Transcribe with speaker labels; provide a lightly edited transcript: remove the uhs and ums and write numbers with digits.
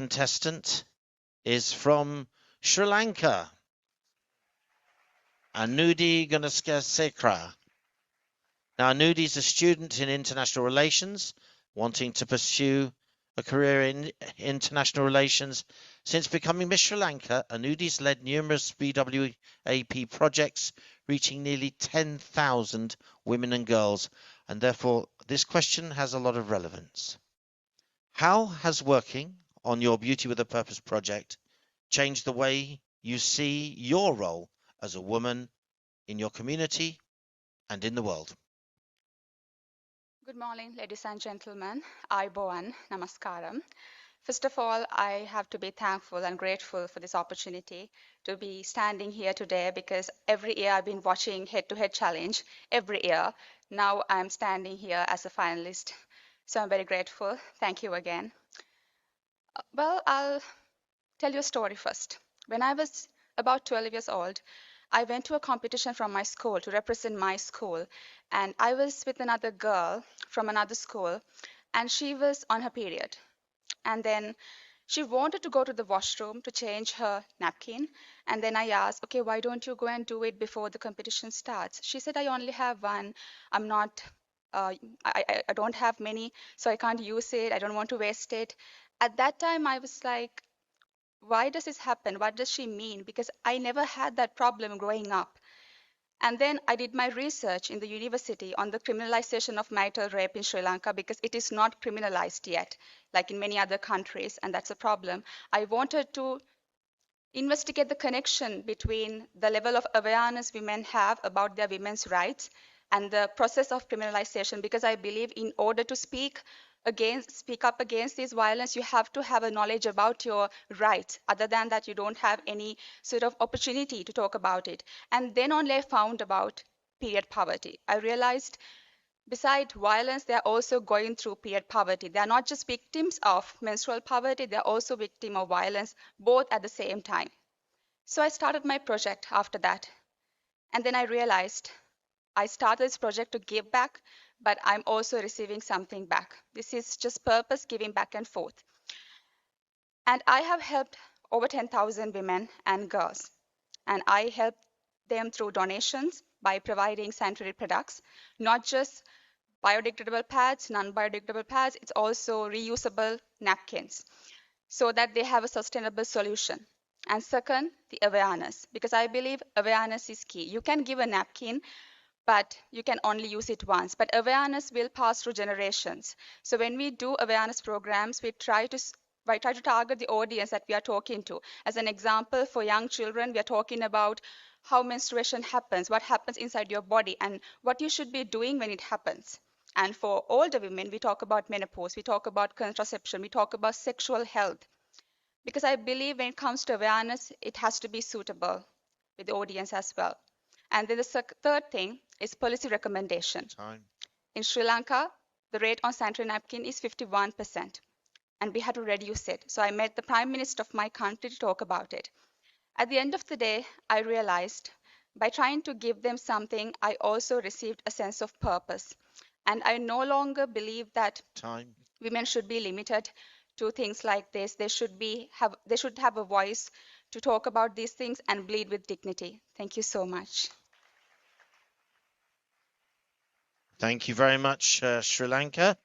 Speaker 1: contestant is from Sri Lanka, Anudi Gunasekara. Now, Anudi is a student in international relations, wanting to pursue a career in international relations. Since becoming Miss Sri Lanka, Anudi's led numerous BWAP projects, reaching nearly 10,000 women and girls, and therefore this question has a lot of relevance. How has working on your Beauty with a Purpose project changed the way you see your role as a woman in your community and in the world?
Speaker 2: Good morning, ladies and gentlemen. Ayubowan, Namaskaram. First of all, I have to be thankful and grateful for this opportunity to be standing here today because every year I've been watching head-to-head challenge every year. Now I'm standing here as a finalist. So I'm very grateful. Thank you again. Well, I'll tell you a story first. When I was about 12 years old, I went to a competition from my school to represent my school. And I was with another girl from another school, and she was on her period. And then she wanted to go to the washroom to change her napkin. And then I asked, okay, why don't you go and do it before the competition starts? She said, I only have one. I'm not, I don't have many, so I can't use it. I don't want to waste it. At that time, I was like, why does this happen? What does she mean? Because I never had that problem growing up. And then I did my research in the university on the criminalization of marital rape in Sri Lanka because it is not criminalized yet, like in many other countries, and that's a problem. I wanted to investigate the connection between the level of awareness women have about their women's rights and the process of criminalization, because I believe in order to speak up against this violence, you have to have a knowledge about your rights. Other than that, you don't have any sort of opportunity to talk about it. And then only I found about period poverty. I realized besides violence, they are also going through period poverty. They are not just victims of menstrual poverty, they are also victims of violence, both at the same time. So I started my project after that. And then I realized I started this project to give back, but I'm also receiving something back. This is just purpose giving back and forth. And I have helped over 10,000 women and girls. And I help them through donations by providing sanitary products, not just biodegradable pads, non-biodegradable pads, it's also reusable napkins so that they have a sustainable solution. And second, the awareness, because I believe awareness is key. You can give a napkin, but you can only use it once. But awareness will pass through generations. So when we do awareness programs, we try to target the audience that we are talking to. As an example, for young children, we are talking about how menstruation happens, what happens inside your body, and what you should be doing when it happens. And for older women, we talk about menopause, we talk about contraception, we talk about sexual health. Because I believe when it comes to awareness, it has to be suitable with the audience as well. And then the third thing is policy recommendation.
Speaker 1: Time.
Speaker 2: In Sri Lanka, the rate on sanitary napkin is 51%, and we had to reduce it. So I met the Prime Minister of my country to talk about it. At the end of the day, I realized by trying to give them something, I also received a sense of purpose. And I no longer believe that
Speaker 1: Time.
Speaker 2: women should be limited to things like this. They should have a voice to talk about these things and bleed with dignity. Thank you so much.
Speaker 1: Thank you very much, Sri Lanka.